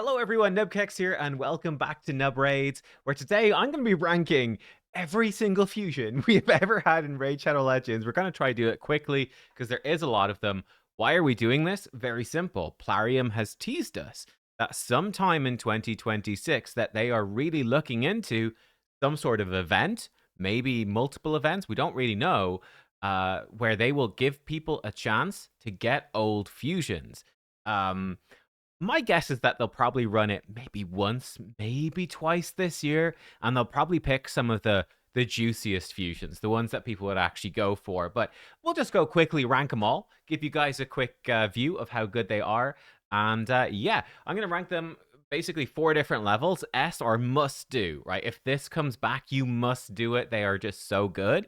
Hello everyone, nubkeks here, and welcome back to Nub Raids, where today I'm going to be ranking every single fusion we have ever had in Raid Shadow Legends. We're going to try to do it quickly, because there is a lot of them. Why are we doing this? Very simple. Plarium has teased us that sometime in 2026 that they are really looking into some sort of event, maybe multiple events, we don't really know, where they will give people a chance to get old fusions. My guess is that they'll probably run it maybe once, maybe twice this year, and they'll probably pick some of the juiciest fusions, the ones that people would actually go for. But we'll just go quickly rank them all, give you guys a quick view of how good they are, and yeah, I'm gonna rank them basically 4 different levels. S or must do, right? If this comes back, you must do it. They are just so good.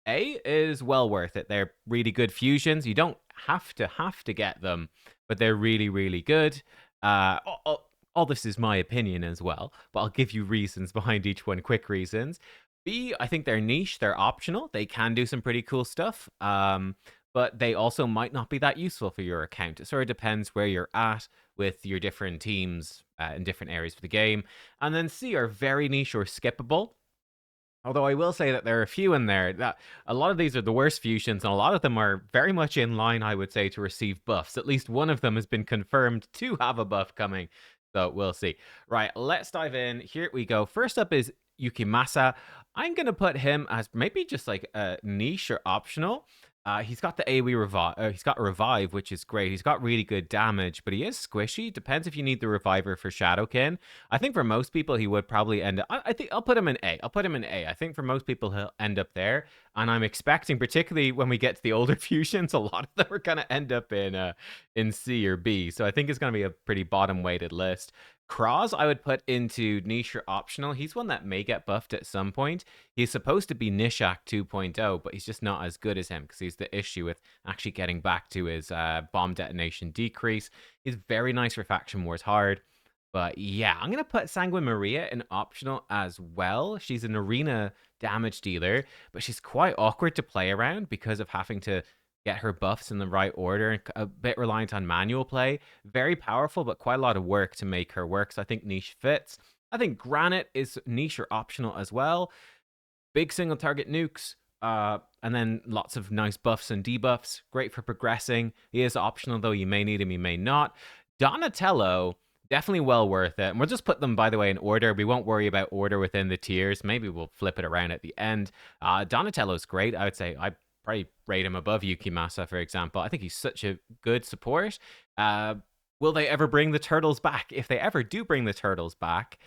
A is well worth it. They're really good fusions. You don't have to get them, but they're really, really good. All this is my opinion as well, but I'll give you reasons behind each one, quick reasons. B, I think they're niche, they're optional, they can do some pretty cool stuff, but they also might not be that useful for your account. It sort of depends where you're at with your different teams in different areas of the game. And then C are very niche or skippable. Although I will say that there are a few in there that a lot of these are the worst fusions, and a lot of them are very much in line, I would say, to receive buffs. At least one of them has been confirmed to have a buff coming. So we'll see. Right, let's dive in. Here we go. First up is Yukimasa. I'm going to put him as maybe just like a niche or optional. He's got the AoE revive. He's got revive, which is great. He's got really good damage, but he is squishy. Depends if you need the reviver for Shadowkin. I think for most people, he would probably end up. I think I'll put him in A. I'll put him in A. I think for most people, he'll end up there. And I'm expecting, particularly when we get to the older fusions, a lot of them are going to end up in C or B. So I think it's going to be a pretty bottom weighted list. Cross, I would put into niche or optional. He's one that may get buffed at some point. He's supposed to be Nishak 2.0, but he's just not as good as him because he's the issue with actually getting back to his bomb detonation decrease. He's very nice for Faction Wars Hard. But yeah, I'm going to put Sanguine Maria in optional as well. She's an arena damage dealer, but she's quite awkward to play around because of having to get her buffs in the right order, and a bit reliant on manual play. Very powerful, but quite a lot of work to make her work. So I think niche fits. I think Granite is niche or optional as well. Big single target nukes, and then lots of nice buffs and debuffs. Great for progressing. He is optional, though. You may need him, you may not. Donatello, definitely well worth it. And we'll just put them, by the way, in order. We won't worry about order within the tiers. Maybe we'll flip it around at the end. Donatello's great. I would say I probably rate him above Yukimasa, for example. I think he's such a good support. Will they ever bring the turtles back? If they ever do bring the turtles back,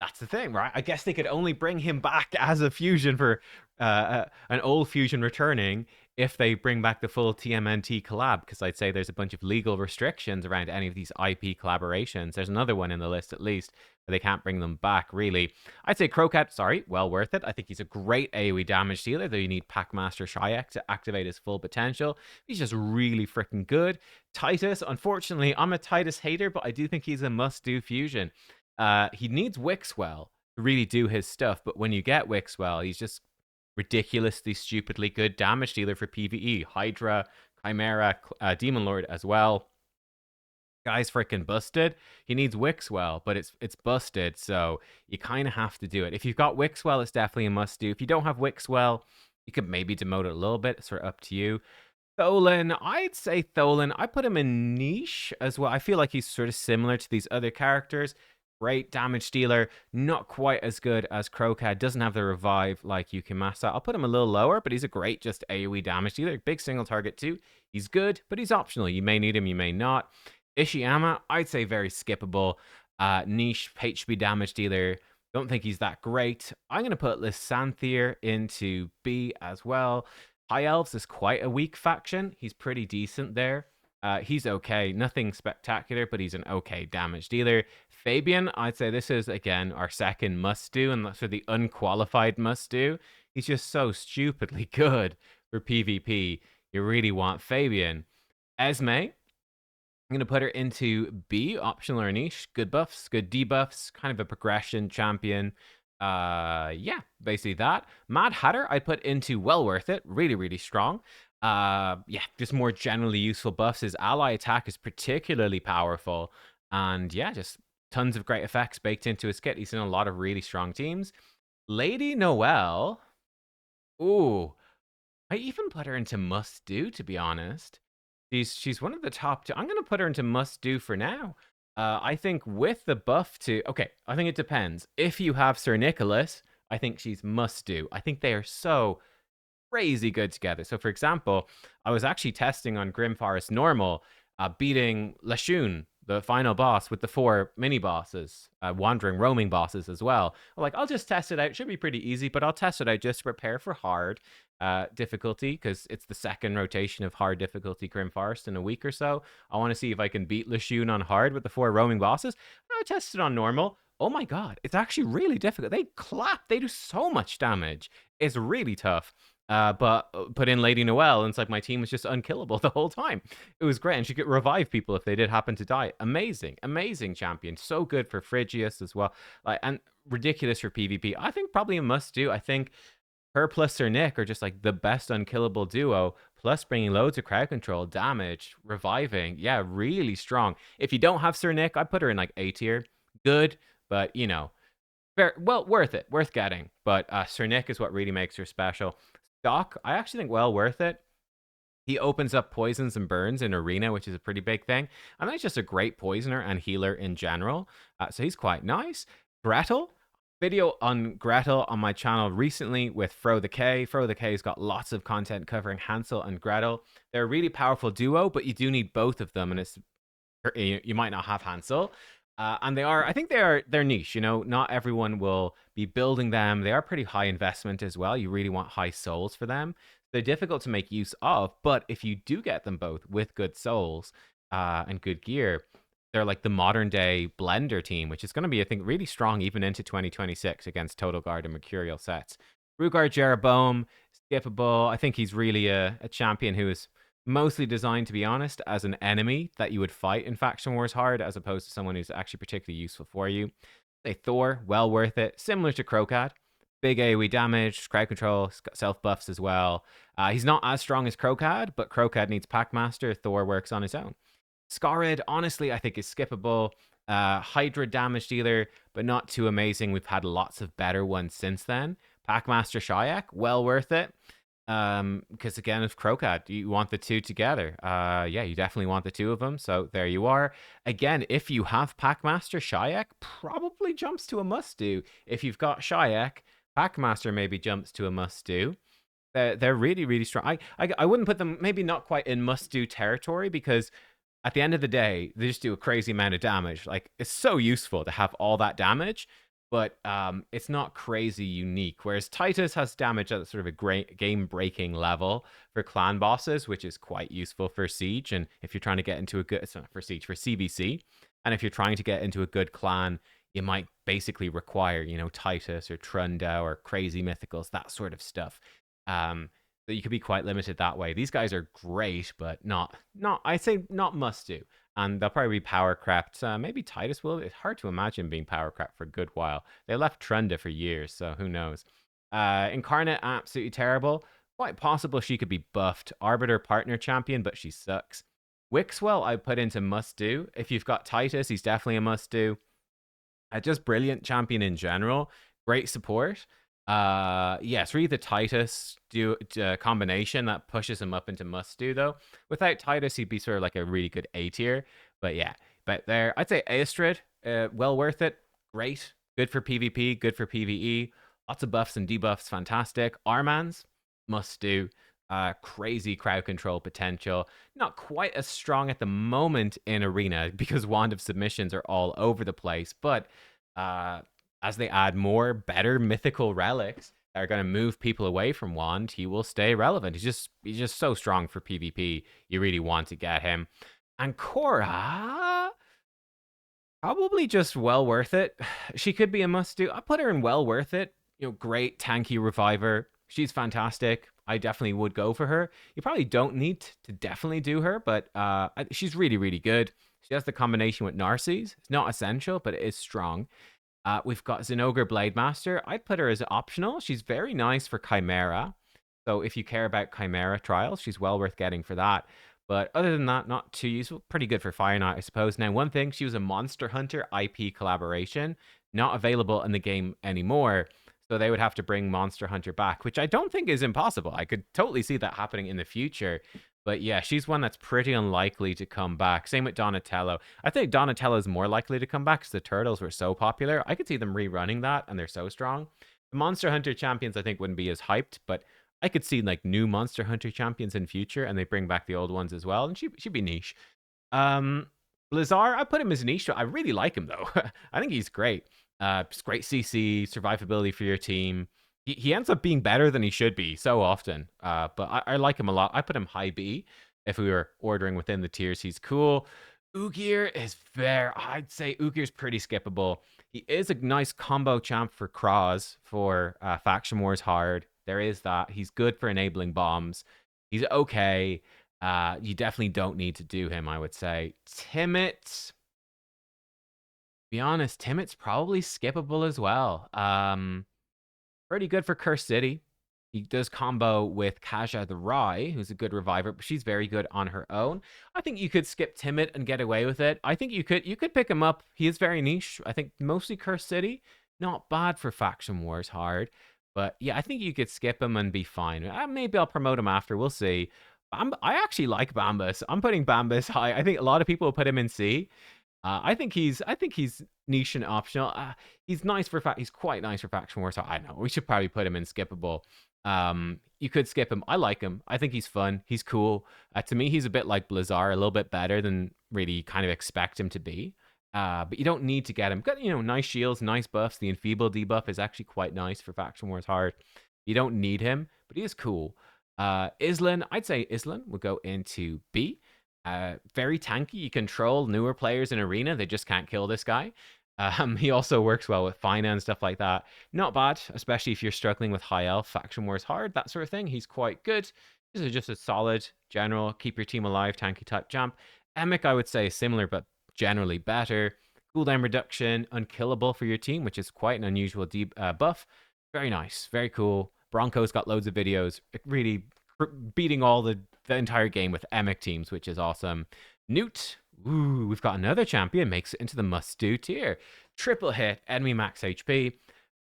that's the thing, right? I guess they could only bring him back as a fusion for an old fusion returning if they bring back the full TMNT collab, because I'd say there's a bunch of legal restrictions around any of these IP collaborations. There's another one in the list, at least, where they can't bring them back, really. I'd say Crocat, sorry, well worth it. I think he's a great AoE damage dealer, though you need Packmaster Shayak to activate his full potential. He's just really freaking good. Titus, unfortunately, I'm a Titus hater, but I do think he's a must-do fusion. He needs Wixwell to really do his stuff, but when you get Wixwell, he's just ridiculously, stupidly good damage dealer for PvE. Hydra, Chimera, Demon Lord as well. Guy's freaking busted. He needs Wixwell, but it's busted, so you kind of have to do it. If you've got Wixwell, it's definitely a must-do. If you don't have Wixwell, you could maybe demote it a little bit. It's sort of up to you. Tholen, I'd say Tholen. I put him in niche as well. I feel like he's sort of similar to these other characters. Great damage dealer, not quite as good as Crocat, doesn't have the revive like Yukimasa. I'll put him a little lower, but he's a great just AoE damage dealer. Big single target too. He's good, but he's optional. You may need him, you may not. Ishiyama, I'd say very skippable. Niche HP damage dealer. Don't think he's that great. I'm going to put Lysanthier into B as well. High Elves is quite a weak faction. He's pretty decent there. He's okay. Nothing spectacular, but he's an okay damage dealer. Fabian, I'd say this is, again, our second must-do, and that's for the unqualified must-do. He's just so stupidly good for PvP. You really want Fabian. Esme, I'm going to put her into B, optional or niche. Good buffs, good debuffs, kind of a progression champion. Yeah, basically that. Mad Hatter, I put into well worth it. Really, really strong. Yeah, just more generally useful buffs. His ally attack is particularly powerful. And yeah, just tons of great effects baked into his kit. He's in a lot of really strong teams. Lady Noelle. Ooh, I even put her into must do, to be honest. She's one of the top two. I'm gonna put her into must do for now. I think with the buff to okay, I think it depends. If you have Sir Nicholas, I think she's must do. I think they are so crazy good together. So, for example, I was actually testing on Grim Forest Normal, beating Lashun, the final boss, with the 4 mini bosses, wandering, roaming bosses as well. I'm like, I'll just test it out. It should be pretty easy, but I'll test it out just to prepare for hard difficulty because it's the second rotation of hard difficulty Grim Forest in a week or so. I want to see if I can beat Lashun on hard with the 4 roaming bosses. I tested on normal. Oh my god, it's actually really difficult. They clap, they do so much damage. It's really tough. But put in Lady Noelle, and it's like my team was just unkillable the whole time. It was great, and she could revive people if they did happen to die. Amazing, amazing champion. So good for Phrygius as well, like, and ridiculous for PvP. I think probably a must do. I think her plus Sir Nick are just like the best unkillable duo. Plus bringing loads of crowd control, damage, reviving. Yeah, really strong. If you don't have Sir Nick, I put her in like A tier. Good, but you know, fair, well, worth it, worth getting. But Sir Nick is what really makes her special. Doc, I actually think well worth it. He opens up poisons and burns in Arena, which is a pretty big thing. I think he's just a great poisoner and healer in general. So he's quite nice. Gretel, video on Gretel on my channel recently with Fro the K. Fro the K's got lots of content covering Hansel and Gretel. They're a really powerful duo, but you do need both of them, and it's you might not have Hansel. And they are, I think they're niche. You know, not everyone will be building them. They are pretty high investment as well. You really want high souls for them. They're difficult to make use of, but if you do get them both with good souls and good gear, they're like the modern day blender team, which is going to be, I think, really strong even into 2026 against Total Guard and Mercurial sets. Rugar Jeroboam, skippable. I think he's really a champion who is mostly designed, to be honest, as an enemy that you would fight in Faction Wars hard, as opposed to someone who's actually particularly useful for you. Say Thor, well worth it. Similar to Crocad. Big AoE damage, crowd control, self buffs as well. He's not as strong as Crocad, but Crocad needs Packmaster. Thor works on his own. Scarred, honestly, I think is skippable. Hydra damage dealer, but not too amazing. We've had lots of better ones since then. Packmaster Shayak, well worth it. Because again, of Crocad, you want the two together. Yeah, you definitely want the two of them. So there you are. Again, if you have Packmaster, Shayak probably jumps to a must do. If you've got Shayak, Packmaster maybe jumps to a must do. They're really, really strong. I wouldn't put them, maybe not quite in must do territory, because at the end of the day, they just do a crazy amount of damage. Like, it's so useful to have all that damage, but it's not crazy unique. Whereas Titus has damage at sort of a game-breaking level for clan bosses, which is quite useful for Siege. And if you're trying to get into a good, it's not for Siege, for CBC. And if you're trying to get into a good clan, you might basically require, you know, Titus or Trunda or crazy mythicals, that sort of stuff. So you could be quite limited that way. These guys are great, but not I'd say not must do. And they'll probably be power crept. Maybe Titus will. It's hard to imagine being power crept for a good while. They left Trunda for years, so who knows. Incarnate, absolutely terrible. Quite possible she could be buffed. Arbiter partner champion, but she sucks. Wixwell I put into must do. If you've got Titus, he's definitely a must do. Just brilliant champion in general. Great support. Yes, really the Titus combination that pushes him up into must do though. Without Titus, he'd be sort of like a really good A tier. But yeah, but there, I'd say Aestrid, well worth it. Great, good for PvP, good for PvE. Lots of buffs and debuffs, fantastic. Armans, must do. Crazy crowd control potential. Not quite as strong at the moment in Arena because Wand of Submissions are all over the place, but as they add more better mythical relics that are going to move people away from Wand, he will stay relevant. He's just so strong for PvP. You really want to get him. And Korra, probably just well worth it. She could be a must do. I put her in well worth it. You know, great tanky reviver. She's fantastic. I definitely would go for her. You probably don't need to definitely do her, but she's really, really good. She has the combination with Narses. It's not essential, but it is strong. We've got Zinogre Blademaster. I'd put her as optional. She's very nice for Chimera. So if you care about Chimera trials, she's well worth getting for that. But other than that, not too useful. Pretty good for Fire Knight, I suppose. Now, one thing, she was a Monster Hunter IP collaboration, not available in the game anymore. So they would have to bring Monster Hunter back, which I don't think is impossible. I could totally see that happening in the future. But yeah, she's one that's pretty unlikely to come back. Same with Donatello. I think Donatello's more likely to come back because the turtles were so popular. I could see them rerunning that, and they're so strong. The Monster Hunter champions, I think, wouldn't be as hyped, but I could see like new Monster Hunter champions in future, and they bring back the old ones as well, and she'd be niche. Um, Lazar, I put him as niche. I really like him though. I think he's great. Just great CC, survivability for your team. He ends up being better than he should be so often. But I like him a lot. I put him high B. If we were ordering within the tiers, he's cool. Ugir is I'd say Ugir's pretty skippable. He is a nice combo champ for Kraz for Faction Wars Hard. There is that. He's good for enabling bombs. He's okay. You definitely don't need to do him, I would say. Timid, be honest, Timit's probably skippable as well. Pretty good for Curse City. He does combo with Kaja the Rye, who's a good reviver, but she's very good on her own. I think you could skip Timid and get away with it. I think you could pick him up. He is very niche. I think mostly Curse City. Not bad for Faction Wars Hard. But yeah, I think you could skip him and be fine. Maybe I'll promote him after. We'll see. I actually like Bambus. I'm putting Bambus high. I think a lot of people will put him in C. I think he's niche and optional. He's nice for he's quite nice for Faction Wars. So I know we should probably put him in skippable. You could skip him. I like him. I think he's fun. He's cool. To me, he's a bit like Blizzard, a little bit better than really kind of expect him to be. But you don't need to get him. Got nice shields, nice buffs. The Enfeeble debuff is actually quite nice for Faction Wars Hard. You don't need him, but he is cool. Islan, I'd say Islan would go into B. Very tanky. You control newer players in Arena. They just can't kill this guy. He also works well with Fina and stuff like that. Not bad, especially if you're struggling with high elf, Faction Wars Hard, that sort of thing. He's quite good. This is just a solid general, keep your team alive, tanky type jump. Emic, I would say, similar, but generally better. Cooldown reduction, unkillable for your team, which is quite an unusual buff. Very nice, very cool. Bronco's got loads of videos, really beating all the entire game with Emic teams, which is awesome. Newt, ooh, we've got another champion, makes it into the must-do tier. Triple hit, enemy max HP,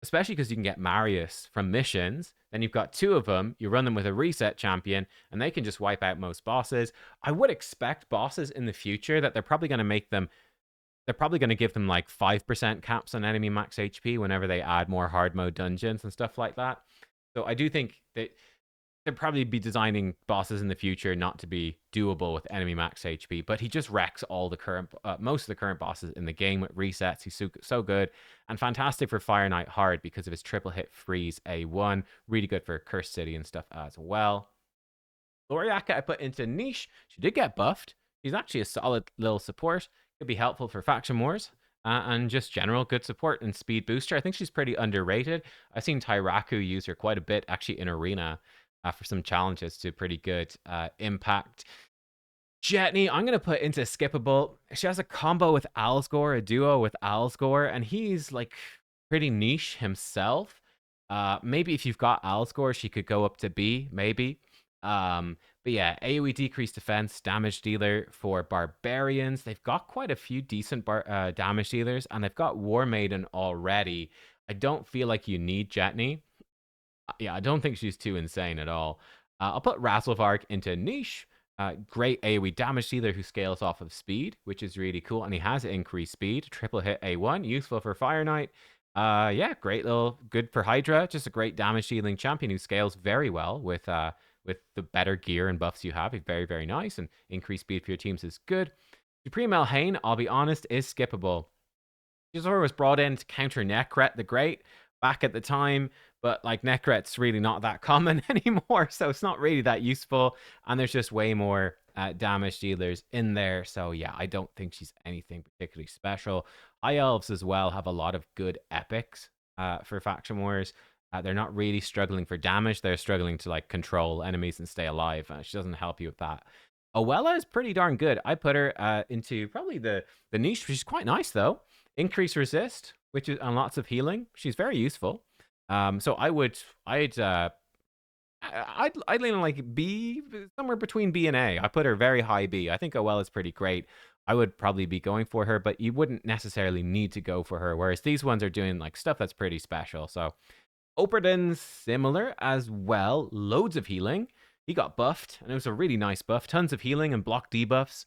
especially because you can get Marius from missions. Then you've got two of them, you run them with a reset champion, and they can just wipe out most bosses. I would expect bosses in the future that they're probably going to give them like 5% caps on enemy max HP whenever they add more hard mode dungeons and stuff like that. So I do think that they'll probably be designing bosses in the future not to be doable with enemy max HP, but he just wrecks all the current, most of the current bosses in the game with resets. He's so good and fantastic for Fire Knight Hard because of his triple hit freeze A1. Really good for Curse City and stuff as well. Loriaka I put into niche. She did get buffed. She's actually a solid little support. Could be helpful for Faction Wars. And just general good support and speed booster. I think she's pretty underrated. I've seen Tyraku use her quite a bit actually in Arena for some challenges to pretty good impact. Jetney, I'm going to put into skippable. She has a combo with Alsgore, a duo with Alsgore, and he's like pretty niche himself. Maybe if you've got Alsgore, she could go up to B, maybe. But yeah, AoE decreased defense, damage dealer for barbarians. They've got quite a few decent damage dealers, and they've got War Maiden already. I don't feel like you need Jetney. Yeah, I don't think she's too insane at all. I'll put Razzlevark into niche. Great AoE damage dealer who scales off of speed, which is really cool. And he has increased speed. Triple hit A1, useful for Fire Knight. Yeah, great little, good for Hydra. Just a great damage dealing champion who scales very well with the better gear and buffs you have. He's very, very nice. And increased speed for your teams is good. Supreme Elhain, I'll be honest, is skippable. Jizor was brought in to counter Nekret the Great back at the time, but like Nekret's really not that common anymore, so it's not really that useful, and there's just way more damage dealers in there, so yeah, I don't think she's anything particularly special. High Elves as well have a lot of good epics for Faction Wars. They're not really struggling for damage, they're struggling to like control enemies and stay alive. She doesn't help you with that. Owella is pretty darn good. I put her into probably the niche, which is quite nice though. Increase resist, which is on lots of healing. She's very useful. So I'd I'd lean on like B, somewhere between B and A. I put her very high B. I think OL is pretty great. I would probably be going for her, but you wouldn't necessarily need to go for her. Whereas these ones are doing like stuff that's pretty special. So Operdon's similar as well. Loads of healing. He got buffed, and it was a really nice buff. Tons of healing and block debuffs.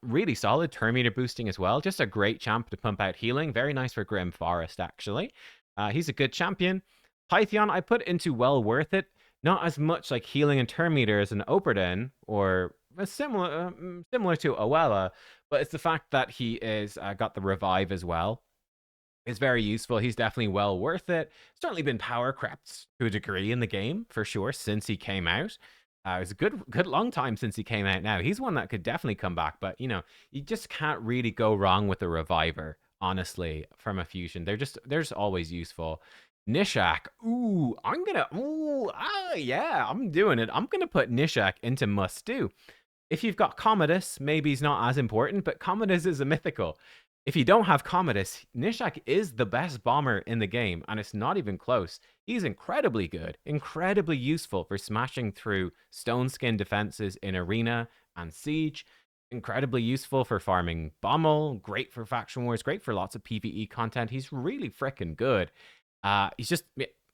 Really solid. Turn meter boosting as well. Just a great champ to pump out healing. Very nice for Grim Forest, actually. He's a good champion. Pythion, I put into well worth it. Not as much like healing and turn meter as an Operdon, or similar to Oella, but it's the fact that he is got the revive as well. Is very useful. He's definitely well worth it. Certainly been power crept to a degree in the game for sure since he came out. It's a good long time since he came out. Now he's one that could definitely come back, but you just can't really go wrong with a reviver. Honestly, from a fusion, they're just always useful. Nishak, yeah, I'm doing it. I'm gonna put Nishak into must do. If you've got Commodus, maybe he's not as important, but Commodus is a mythical. If you don't have Commodus, Nishak is the best bomber in the game, and it's not even close. He's incredibly good, incredibly useful for smashing through stone skin defenses in Arena and Siege. Incredibly useful for farming Bommel, great for faction wars, great for lots of PvE content. He's really freaking good. He's just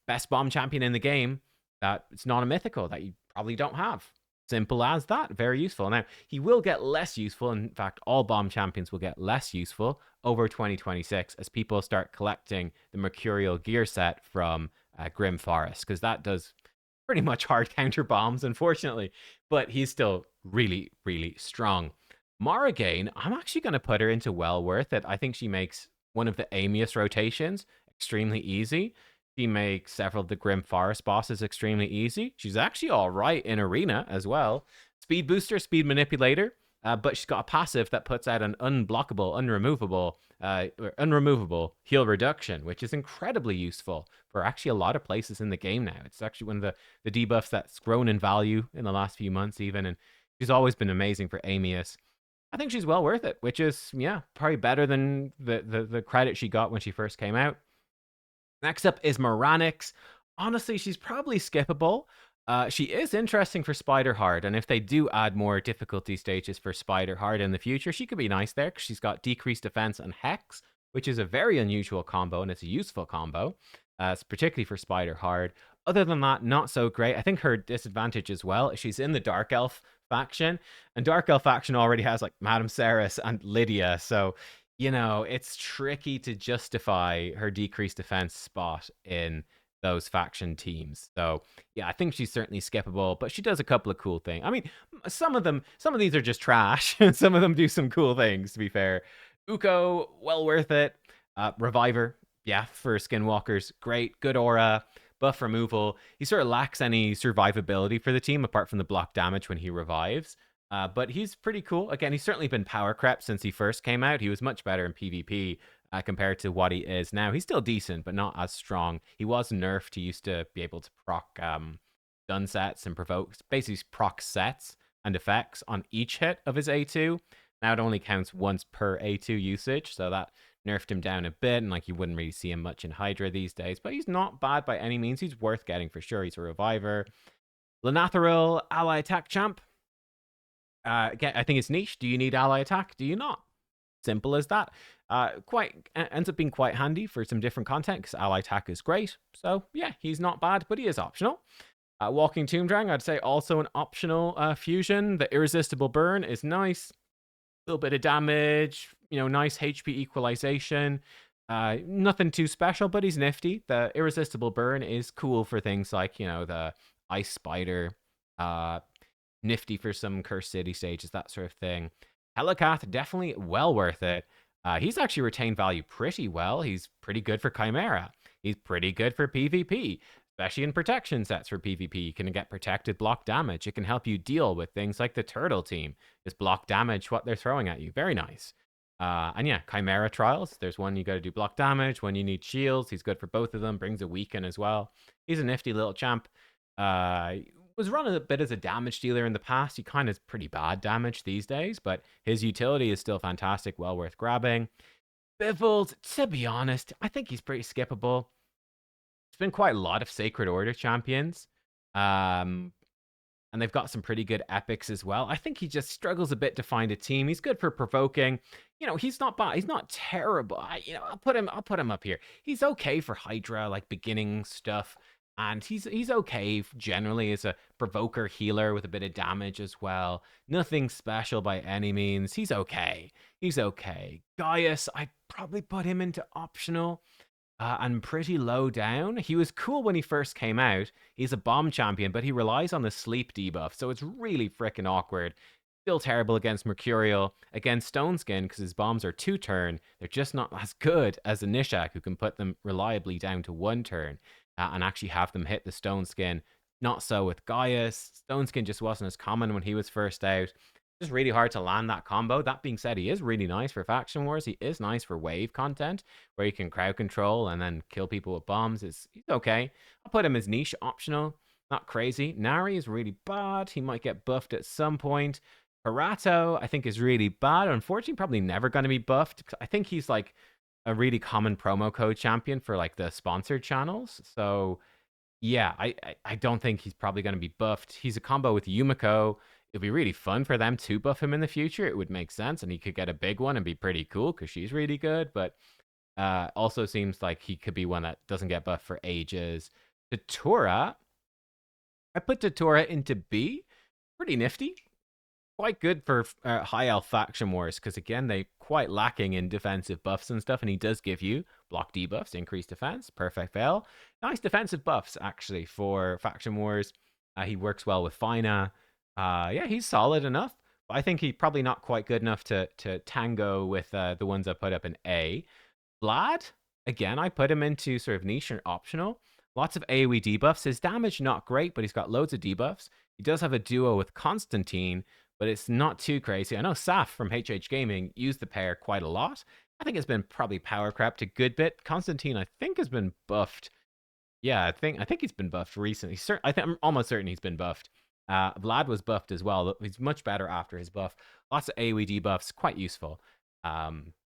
best bomb champion in the game. It's not a mythical that you probably don't have. Simple as that. Very useful. Now, he will get less useful. In fact, all bomb champions will get less useful over 2026 as people start collecting the Mercurial gear set from Grim Forest, because that does pretty much hard counter bombs, unfortunately. But he's still really, really strong. Morrigan, I'm actually going to put her into well worth it. I think she makes one of the Amius rotations extremely easy. She makes several of the Grim Forest bosses extremely easy. She's actually all right in Arena as well. Speed booster, speed manipulator, but she's got a passive that puts out an unblockable, unremovable heal reduction, which is incredibly useful for actually a lot of places in the game now. It's actually one of the debuffs that's grown in value in the last few months even, and she's always been amazing for Amius. I think she's well worth it, which is, yeah, probably better than the credit she got when she first came out. Next up is Morannics. Honestly, she's probably skippable. She is interesting for Spider Hard, and if they do add more difficulty stages for Spider Hard in the future, she could be nice there because she's got decreased defense and Hex, which is a very unusual combo, and it's a useful combo, particularly for Spider Hard. Other than that, not so great. I think her disadvantage as well is she's in the Dark Elf faction, and Dark Elf faction already has like Madame Ceres and Lydia, so it's tricky to justify her decreased defense spot in those faction teams. So, yeah, I think she's certainly skippable, but she does a couple of cool things. I mean, some of these are just trash, and some of them do some cool things, to be fair. Uko, well worth it. Reviver, yeah, for Skinwalkers, great. Good aura, buff removal. He sort of lacks any survivability for the team, apart from the block damage when he revives. But he's pretty cool. Again, he's certainly been power crept since he first came out. He was much better in PvP compared to what he is now. He's still decent, but not as strong. He was nerfed. He used to be able to proc stun sets and provoke, basically proc sets and effects on each hit of his A2. Now it only counts once per A2 usage, so that nerfed him down a bit, and like you wouldn't really see him much in Hydra these days. But he's not bad by any means. He's worth getting for sure. He's a reviver. Lanatharil, ally attack champ. Again, I think it's niche. Do you need ally attack? Do you not? Simple as that. Ends up being quite handy for some different content because ally attack is great. So yeah, he's not bad, but he is optional. Walking Tomb Drang, I'd say also an optional fusion. The irresistible burn is nice. A little bit of damage, nice HP equalization. Nothing too special, but he's nifty. The irresistible burn is cool for things like, the ice spider, nifty for some Cursed City stages, that sort of thing. Helicath, definitely well worth it. He's actually retained value pretty well. He's pretty good for Chimera. He's pretty good for PvP, especially in protection sets for PvP. You can get protected block damage. It can help you deal with things like the Turtle team. Just block damage what they're throwing at you. Very nice. And yeah, Chimera Trials. There's one you got to do block damage, one you need shields. He's good for both of them. Brings a weaken as well. He's a nifty little champ. Was run a bit as a damage dealer in the past. He kind of pretty bad damage these days, but his utility is still fantastic, well worth grabbing. Bivald, to be honest, I think he's pretty skippable. There's been quite a lot of Sacred Order champions. Um, and they've got some pretty good epics as well. I think he just struggles a bit to find a team. He's good for provoking. He's not bad. He's not terrible. I'll put him up here. He's okay for Hydra, like beginning stuff. And he's okay generally as a provoker healer with a bit of damage as well. Nothing special by any means. He's okay. He's okay. Gaius, I'd probably put him into optional. And pretty low down. He was cool when he first came out. He's a bomb champion, but he relies on the sleep debuff, so it's really freaking awkward. Still terrible against Mercurial. Against Stoneskin, because his bombs are 2-turn, they're just not as good as a Nishak, who can put them reliably down to 1-turn and actually have them hit the Stoneskin. Not so with Gaius. Stoneskin just wasn't as common when he was first out. Just really hard to land that combo. That being said, he is really nice for Faction Wars. He is nice for wave content, where you can crowd control and then kill people with bombs. He's okay. I'll put him as niche optional. Not crazy. Nari is really bad. He might get buffed at some point. Harato, I think, is really bad. Unfortunately, probably never going to be buffed. I think he's like a really common promo code champion for like the sponsored channels. So yeah, I don't think he's probably going to be buffed. He's a combo with Yumiko. It'd be really fun for them to buff him in the future. It would make sense, and he could get a big one and be pretty cool because she's really good. But also seems like he could be one that doesn't get buffed for ages. Datura, I put Datura into B. Pretty nifty. Quite good for high elf faction wars because again they quite lacking in defensive buffs and stuff, and he does give you block debuffs, increased defense, perfect fail, nice defensive buffs actually for faction wars. He works well with Fina. Yeah, he's solid enough. But I think he's probably not quite good enough to tango with the ones I put up in A. Vlad, again, I put him into sort of niche or optional. Lots of AoE debuffs. His damage not great, but he's got loads of debuffs. He does have a duo with Constantine, but it's not too crazy. I know Saf from HH Gaming used the pair quite a lot. I think it's been probably power crept a good bit. Constantine, I think, has been buffed. Yeah, I think he's been buffed recently. I'm almost certain he's been buffed. Vlad was buffed as well. He's much better after his buff. Lots of AoE debuffs, quite useful.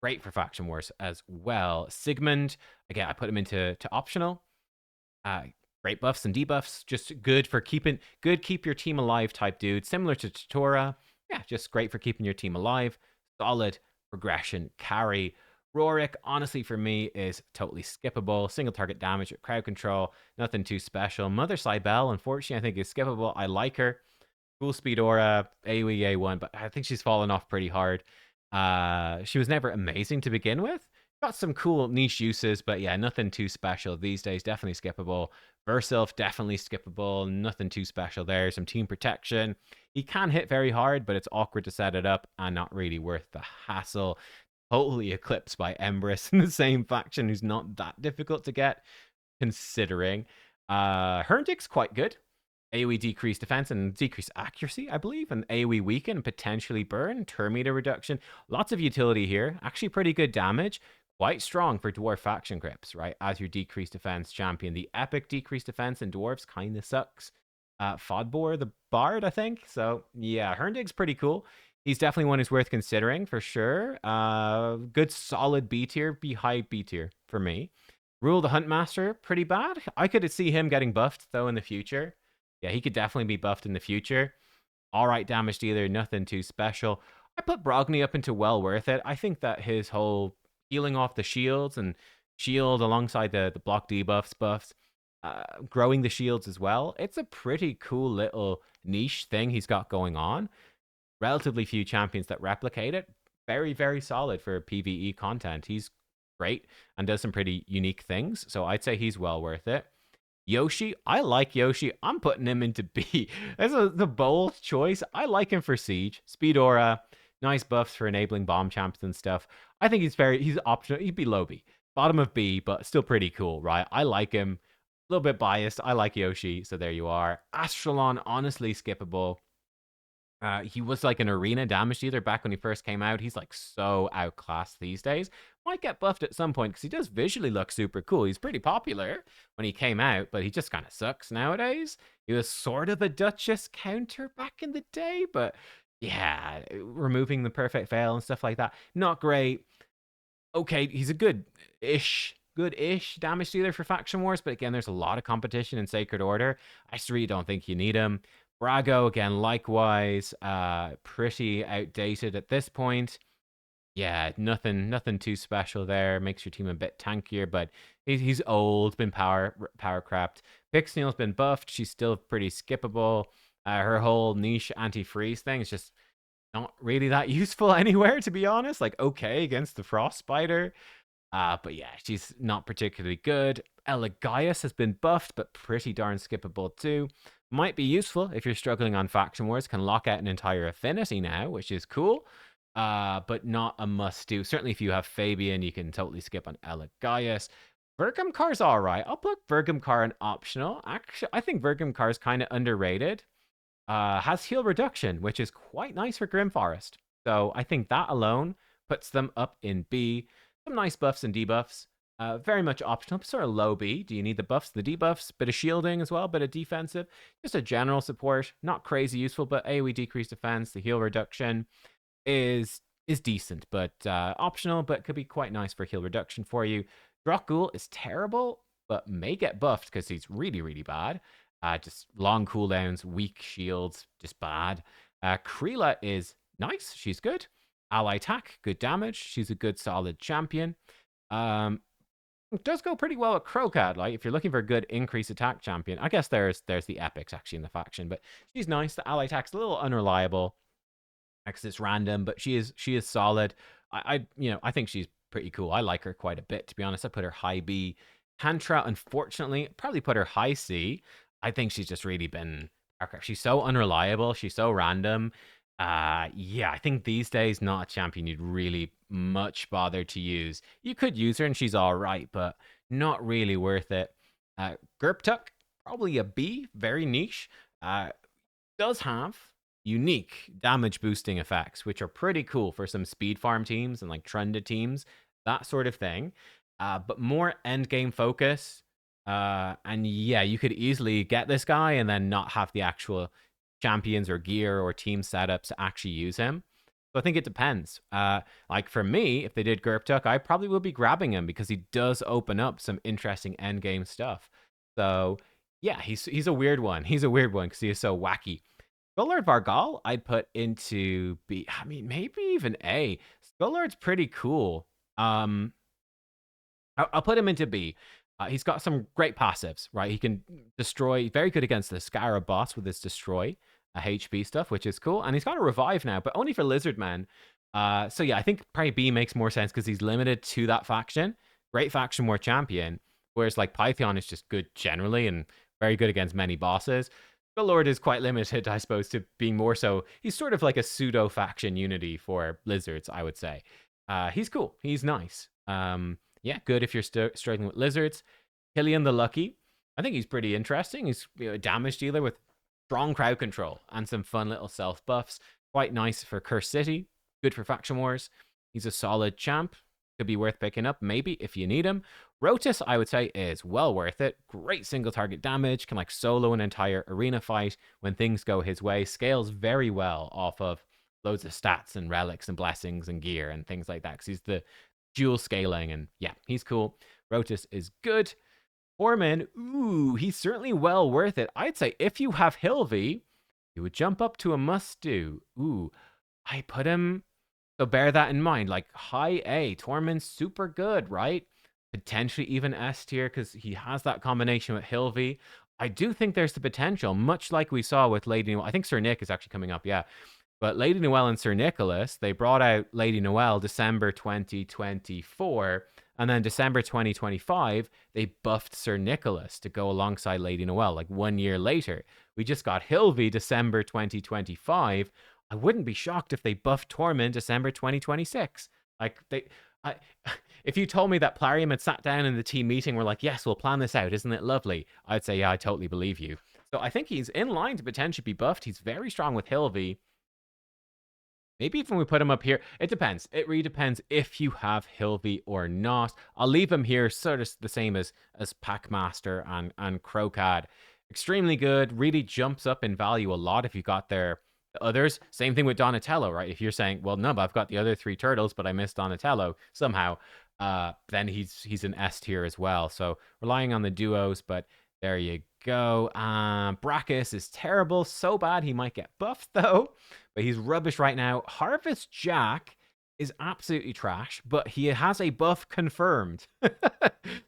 Great for faction wars as well. Sigmund, again, I put him into optional. Great buffs and debuffs, just good for keep your team alive type dude, similar to Tutora. Yeah, just great for keeping your team alive. Solid progression carry. Rorik, honestly, for me, is totally skippable. Single target damage with crowd control. Nothing too special. Mother Cybele, unfortunately, I think is skippable. I like her. Full speed aura, AoE A1, but I think she's fallen off pretty hard. She was never amazing to begin with. Got some cool niche uses, but yeah, nothing too special these days. Definitely skippable. Versilf, definitely skippable. Nothing too special there. Some team protection. He can hit very hard, but it's awkward to set it up and not really worth the hassle. Totally eclipsed by Empress in the same faction, who's not that difficult to get, considering. Herndik's quite good. AoE decreased defense and decreased accuracy, I believe, and AoE weaken, potentially burn, turn meter reduction. Lots of utility here. Actually pretty good damage. Quite strong for Dwarf faction grips, right? As your decreased defense champion. The epic decreased defense in Dwarves kind of sucks. Fodbor, the Bard, I think. So, yeah, Herndik's pretty cool. He's definitely one who's worth considering, for sure. Good, solid B tier. Be high B tier for me. Rule the Huntmaster, pretty bad. I could see him getting buffed, though, in the future. Yeah, he could definitely be buffed in the future. All right, damage dealer, nothing too special. I put Brogni up into well worth it. I think that his whole healing off the shields and shield alongside the block debuffs, buffs, growing the shields as well. It's a pretty cool little niche thing he's got going on. Relatively few champions that replicate it. Very, very solid for PvE content. He's great and does some pretty unique things. So I'd say he's well worth it. Yoshi, I like Yoshi. I'm putting him into B. That's the bold choice. I like him for Siege. Speed Aura, nice buffs for enabling bomb champs and stuff. I think he's optional. He'd be low B. Bottom of B, but still pretty cool, right? I like him. A little bit biased. I like Yoshi, so there you are. Astralon, honestly skippable. He was like an arena damage dealer back when he first came out. He's like so outclassed these days. Might get buffed at some point because he does visually look super cool. He's pretty popular when he came out, but he just kind of sucks nowadays. He was sort of a Duchess counter back in the day, but yeah, removing the perfect veil and stuff like that, not great. Okay, he's a good-ish good-ish damage dealer for Faction Wars, but again, there's a lot of competition in Sacred Order. I just really don't think you need him. Brago, again, likewise, pretty outdated at this point. Yeah, nothing too special there. Makes your team a bit tankier, but he's old, been power crapped. Pixneel's been buffed. She's still pretty skippable. Her whole niche anti-freeze thing is just not really that useful anywhere, to be honest. Like, okay against the Frost Spider. But yeah, she's not particularly good. Elegaius has been buffed, but pretty darn skippable too. Might be useful if you're struggling on Faction Wars. Can lock out an entire affinity now, which is cool. But not a must-do. Certainly if you have Fabian, you can totally skip on Elegaius. Vergamcar's alright. I'll put Vergamcar in optional. Actually, I think Vergamcar is kind of underrated. Has heal reduction, which is quite nice for Grim Forest. So I think that alone puts them up in B. Some nice buffs and debuffs. Very much optional, sort of low B. Do you need the buffs, the debuffs? Bit of shielding as well, bit of defensive. Just a general support. Not crazy useful, but AoE decreased defense, the heal reduction is decent, but optional, but could be quite nice for heal reduction for you. Drokgul is terrible, but may get buffed because he's really, really bad. Just long cooldowns, weak shields, just bad. Kreela is nice. She's good. Ally attack, good damage. She's a good, solid champion. It does go pretty well at Krokad. Like, if you're looking for a good increase attack champion, I guess there's the epics actually in the faction, but she's nice. The ally attack's a little unreliable because it's random, but she is solid. I think she's pretty cool. I like her quite a bit, to be honest. I put her high B. Tantra, unfortunately, probably put her high C. I think she's just really been... She's so unreliable. She's so random. Yeah, I think these days, not a champion you'd really much bother to use. You could use her and she's all right, but not really worth it. Gerptuk, probably a B, very niche. Does have unique damage boosting effects, which are pretty cool for some speed farm teams and like trended teams, that sort of thing. But more end game focus. And yeah, you could easily get this guy and then not have the actual champions or gear or team setups to actually use him. So I think it depends. Like for me, if they did Gerptuk, I probably would be grabbing him because he does open up some interesting end game stuff. So yeah, he's a weird one. He's a weird one because he is so wacky. Skullord Vargal, I'd put into B. I mean, maybe even A. Skullord's pretty cool. I'll put him into B. He's got some great passives, right? He can destroy, very good against the Scarab boss with his destroy HP stuff, which is cool. And he's got a revive now, but only for Lizardmen. So yeah, I think probably B makes more sense because he's limited to that faction. Great faction war champion. Whereas like Python is just good generally and very good against many bosses. The Lord is quite limited, I suppose, to being more so. He's sort of like a pseudo faction unity for lizards, I would say. He's cool. He's nice. Yeah, good if you're struggling with lizards. Killian the Lucky, I think he's pretty interesting. He's a damage dealer with strong crowd control and some fun little self buffs. Quite nice for Curse City. Good for faction wars. He's a solid champ. Could be worth picking up, maybe, if you need him. Rotus, I would say, is well worth it. Great single target damage. Can like solo an entire arena fight when things go his way. Scales very well off of loads of stats and relics and blessings and gear and things like that. Because he's the dual scaling and yeah, he's cool. Rotus is good. Tormund, ooh, he's certainly well worth it. I'd say if you have Hilvi, you would jump up to a must-do. Ooh, I put him... So bear that in mind. Like, high A, Tormund's super good, right? Potentially even S tier because he has that combination with Hilvi. I do think there's the potential, much like we saw with Lady Noelle. I think Sir Nick is actually coming up, yeah. But Lady Noelle and Sir Nicholas, they brought out Lady Noelle December 2024. And then December 2025, they buffed Sir Nicholas to go alongside Lady Noelle, like 1 year later. We just got Hilvi December 2025. I wouldn't be shocked if they buffed Tormund December 2026. Like, if you told me that Plarium had sat down in the team meeting, we're like, yes, we'll plan this out. Isn't it lovely? I'd say, yeah, I totally believe you. So I think he's in line to potentially be buffed. He's very strong with Hilvi. Maybe even we put him up here. It depends. It really depends if you have Hilvi or not. I'll leave him here sort of the same as Packmaster and Krokad. Extremely good. Really jumps up in value a lot if you got their others. Same thing with Donatello, right? If you're saying, well, no, but I've got the other 3 turtles, but I missed Donatello somehow. then he's an S tier as well. So relying on the duos, but there you go. Brachus is terrible, so bad he might get buffed though, but he's rubbish right now. Harvest Jack is absolutely trash, but he has a buff confirmed.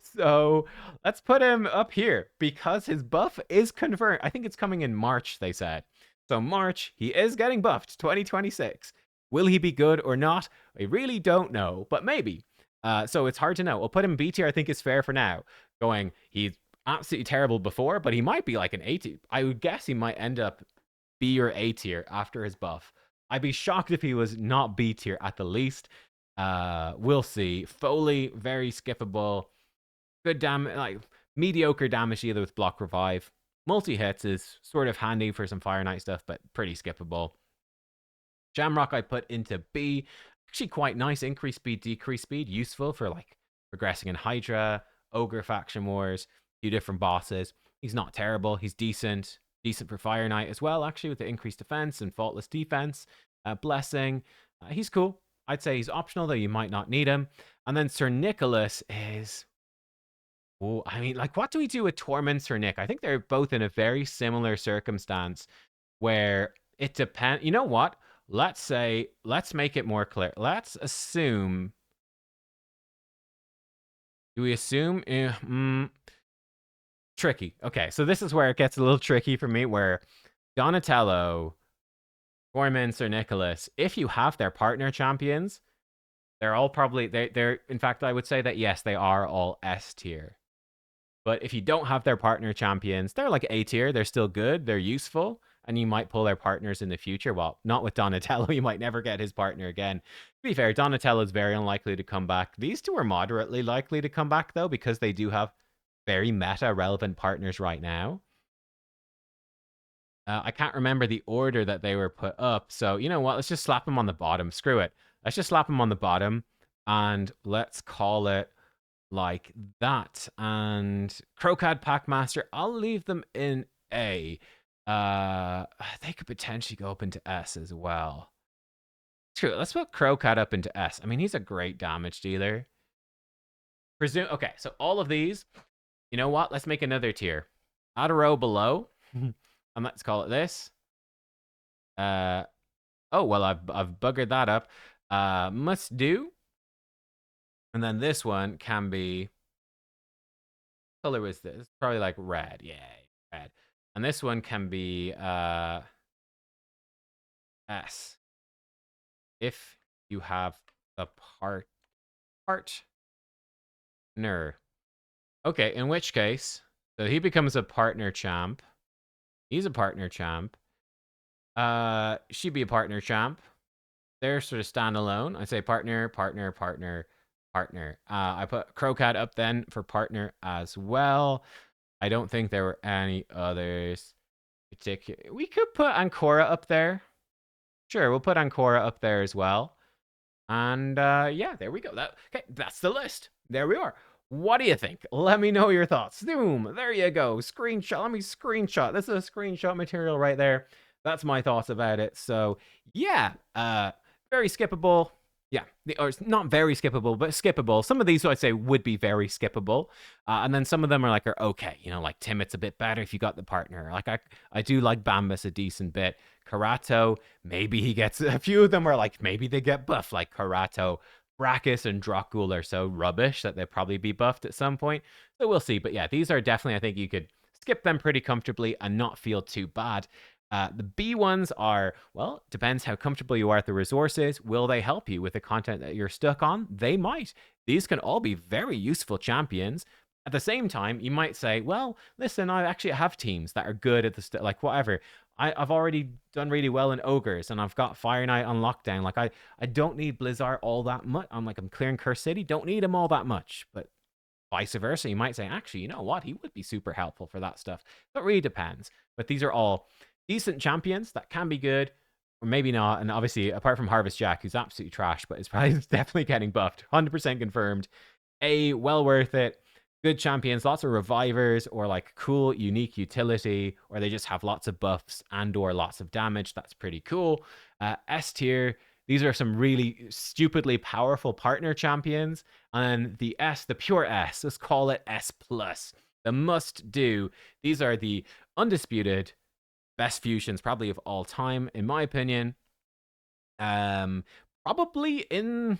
So let's put him up here because his buff is confirmed. I think it's coming in March, they said. So March, he is getting buffed, 2026. Will he be good or not? I really don't know, but maybe. So it's hard to know. We'll put him B tier, I think is fair for now. He's absolutely terrible before, but he might be like an A tier. I would guess he might end up B or A tier after his buff. I'd be shocked if he was not B tier at the least. We'll see. Foley, very skippable. Good damage, like mediocre damage either with block revive. Multi-hits is sort of handy for some Fire Knight stuff, but pretty skippable. Jamrock I put into B. Actually quite nice. Increase speed, decrease speed. Useful for like progressing in Hydra, Ogre Faction Wars, a few different bosses. He's not terrible. He's decent. Decent for Fire Knight as well, actually, with the increased defense and faultless defense. Blessing. He's cool. I'd say he's optional, though you might not need him. And then Sir Nicholas is... Oh, I mean, like, what do we do with Tormund, Sir Nick? I think they're both in a very similar circumstance where it depends. You know what? Let's make it more clear. Let's assume. Do we assume? Tricky. Okay, so this is where it gets a little tricky for me, where Donatello, Tormund, Sir Nicholas, if you have their partner champions, they're all probably, they're in fact, I would say that yes, they are all S tier. But if you don't have their partner champions, they're like A tier. They're still good. They're useful. And you might pull their partners in the future. Well, not with Donatello. You might never get his partner again. To be fair, Donatello is very unlikely to come back. These two are moderately likely to come back, though, because they do have very meta-relevant partners right now. I can't remember the order that they were put up. So, you know what? Let's just slap them on the bottom. Screw it. Let's just slap them on the bottom. And let's call it like that. And Crocad Packmaster, I'll leave them in A. They could potentially go up into S as well. True. Let's put Crowcat up into S. I mean, he's a great damage dealer. Okay, so all of these, you know what? Let's make another tier. Add a row below, and let's call it this. Oh well, I've buggered that up. Must do. And then this one can be. What color was this? Probably like red. Yeah, red. And this one can be S. If you have the partner. Okay, in which case, so he becomes a partner champ. He's a partner champ. She'd be a partner champ. They're sort of standalone. I say partner. I put Crowcat up then for partner as well. I don't think there were any others particular. We could put Ancora up there. Sure, we'll put Ancora up there as well. And yeah, there we go. Okay, that's the list. There we are. What do you think? Let me know your thoughts. Zoom. There you go. Screenshot. Let me screenshot. This is a screenshot material right there. That's my thoughts about it. So yeah, very skippable. Yeah, or not very skippable, but skippable. Some of these I'd say would be very skippable, and then some of them are okay. You know, like Timot's a bit better if you got the partner. Like I do like Bambus a decent bit. Karato, maybe he gets a few of them are like maybe they get buffed. Like Karato, Brachus, and Dracul are so rubbish that they'll probably be buffed at some point. So we'll see. But yeah, these are definitely, I think you could skip them pretty comfortably and not feel too bad. The B ones are, well, depends how comfortable you are with the resources. Will they help you with the content that you're stuck on? They might. These can all be very useful champions. At the same time, you might say, well, listen, I actually have teams that are good at the like whatever. I've already done really well in Ogres, and I've got Fire Knight on lockdown. Like I don't need Blizzard all that much. I'm clearing Curse City, don't need him all that much. But vice versa, you might say, actually, you know what? He would be super helpful for that stuff. So it really depends. But these are all decent champions that can be good, or maybe not. And obviously, apart from Harvest Jack, who's absolutely trash, but is probably definitely getting buffed. 100% confirmed. A, well worth it. Good champions, lots of revivers, or like cool, unique utility, or they just have lots of buffs and or lots of damage. That's pretty cool. S tier, These are some really stupidly powerful partner champions. And the S, the pure S, let's call it S plus. The must do. These are the undisputed best fusions probably of all time, in my opinion. Probably in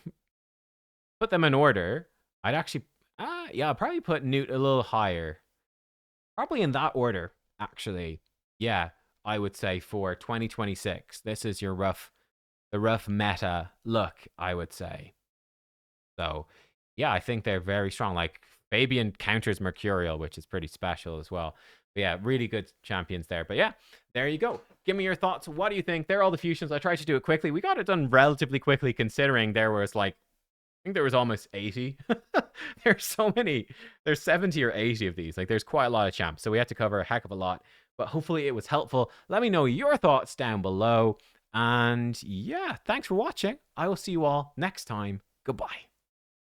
put them in order. I'd actually yeah, I'll probably put Newt a little higher. Probably in that order, actually. Yeah, I would say for 2026. This is the rough meta look, I would say. So, yeah, I think they're very strong. Like Fabian counters Mercurial, which is pretty special as well. But yeah, really good champions there. But yeah, there you go. Give me your thoughts. What do you think? They're all the fusions. I tried to do it quickly. We got it done relatively quickly considering there was like, I think there was almost 80. There's so many. There's 70 or 80 of these. Like there's quite a lot of champs. So we had to cover a heck of a lot. But hopefully it was helpful. Let me know your thoughts down below. And yeah, thanks for watching. I will see you all next time. Goodbye.